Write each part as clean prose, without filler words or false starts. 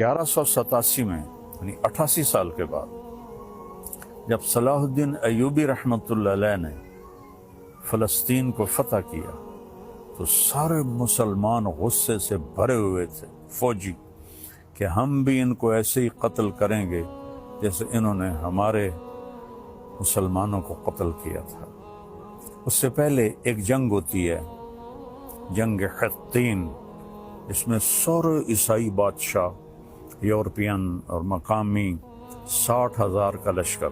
1187 میں یعنی 88 سال کے بعد جب صلاح الدین ایوبی رحمۃ اللہ علیہ نے فلسطین کو فتح کیا تو سارے مسلمان غصے سے بھرے ہوئے تھے فوجی کہ ہم بھی ان کو ایسے ہی قتل کریں گے جیسے انہوں نے ہمارے مسلمانوں کو قتل کیا تھا۔ اس سے پہلے ایک جنگ ہوتی ہے، جنگ حطین، اس میں سارے عیسائی بادشاہ یورپین اور مقامی 60,000 کا لشکر،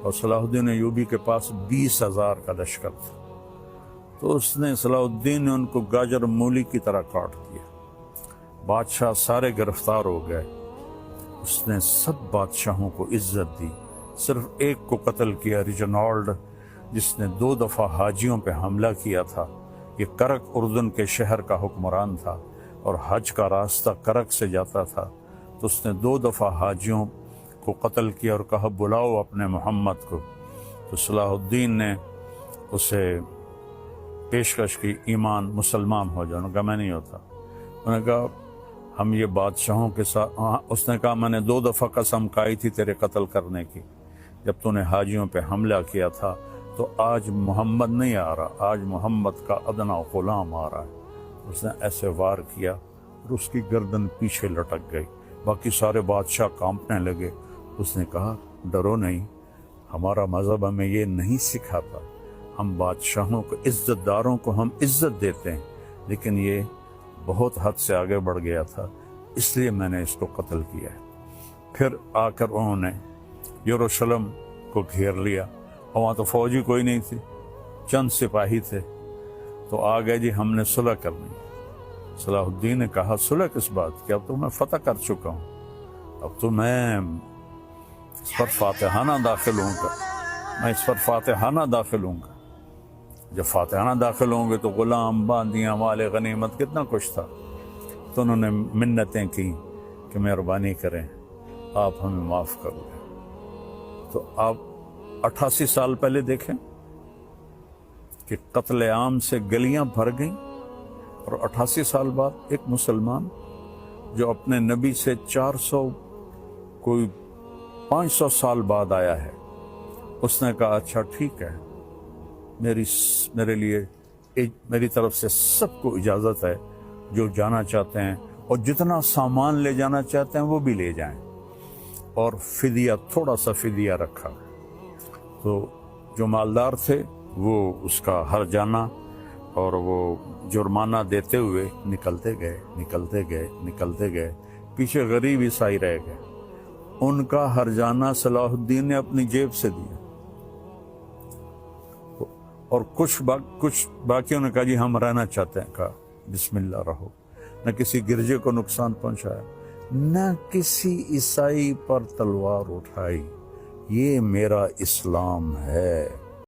اور صلاح الدین ایوبی کے پاس 20,000 کا لشکر تھا۔ تو اس نے صلاح الدین نے ان کو گاجر مولی کی طرح کاٹ دیا۔ بادشاہ سارے گرفتار ہو گئے۔ اس نے سب بادشاہوں کو عزت دی، صرف ایک کو قتل کیا، ریجنالڈ، جس نے 2 دفعہ حاجیوں پہ حملہ کیا تھا۔ یہ کرک اردن کے شہر کا حکمران تھا اور حج کا راستہ کرک سے جاتا تھا، تو اس نے 2 دفعہ حاجیوں کو قتل کیا اور کہا بلاؤ اپنے محمد کو۔ تو صلاح الدین نے اسے پیشکش کی ایمان مسلمان ہو جاؤ۔ انہوں نے کہا میں نہیں ہوتا۔ انہوں نے کہا ہم یہ بادشاہوں کے ساتھ، اس نے کہا میں نے 2 دفعہ قسم کھائی تھی تیرے قتل کرنے کی جب تو نے حاجیوں پہ حملہ کیا تھا، تو آج محمد نہیں آ رہا، آج محمد کا ادنا غلام آ رہا ہے۔ اس نے ایسے وار کیا اور اس کی گردن پیچھے لٹک گئی، باقی سارے بادشاہ کانپنے لگے۔ اس نے کہا ڈرو نہیں، ہمارا مذہب ہمیں یہ نہیں سکھاتا، ہم بادشاہوں کو، عزت داروں کو ہم عزت دیتے ہیں، لیکن یہ بہت حد سے آگے بڑھ گیا تھا، اس لیے میں نے اس کو قتل کیا ہے۔ پھر آ کر انہوں نے یروشلم کو گھیر لیا، اور وہاں تو فوجی کوئی نہیں تھی، چند سپاہی تھے۔ تو آ گئے جی ہم نے صلح کرنی۔ صلاح الدین نے کہا صلح کس بات کی، اب تو میں فتح کر چکا ہوں، اب تو میں اس پر فاتحانہ داخل ہوں گا، میں اس پر فاتحانہ داخل ہوں گا۔ جب فاتحانہ داخل ہوں گے تو غلام، باندیاں، مال غنیمت، کتنا کچھ تھا۔ تو انہوں نے منتیں کی کہ مہربانی کریں آپ ہمیں معاف کر دیں۔ تو آپ 88 سال پہلے دیکھیں کہ قتل عام سے گلیاں بھر گئیں، اور 88 سال بعد ایک مسلمان جو اپنے نبی سے 500 سال بعد آیا ہے، اس نے کہا اچھا ٹھیک ہے، میرے لیے میری طرف سے سب کو اجازت ہے، جو جانا چاہتے ہیں اور جتنا سامان لے جانا چاہتے ہیں وہ بھی لے جائیں، اور فدیہ، تھوڑا سا فدیہ رکھا۔ تو جو مالدار تھے وہ اس کا ہرجانہ اور وہ جرمانہ دیتے ہوئے نکلتے گئے، پیچھے غریب عیسائی رہ گئے۔ ان کا ہرجانہ صلاح الدین نے اپنی جیب سے دیا، اور کچھ باقیوں نے کہا جی ہم رہنا چاہتے ہیں، کہا بسم اللہ رہو۔ نہ کسی گرجے کو نقصان پہنچایا، نہ کسی عیسائی پر تلوار اٹھائی۔ یہ میرا اسلام ہے۔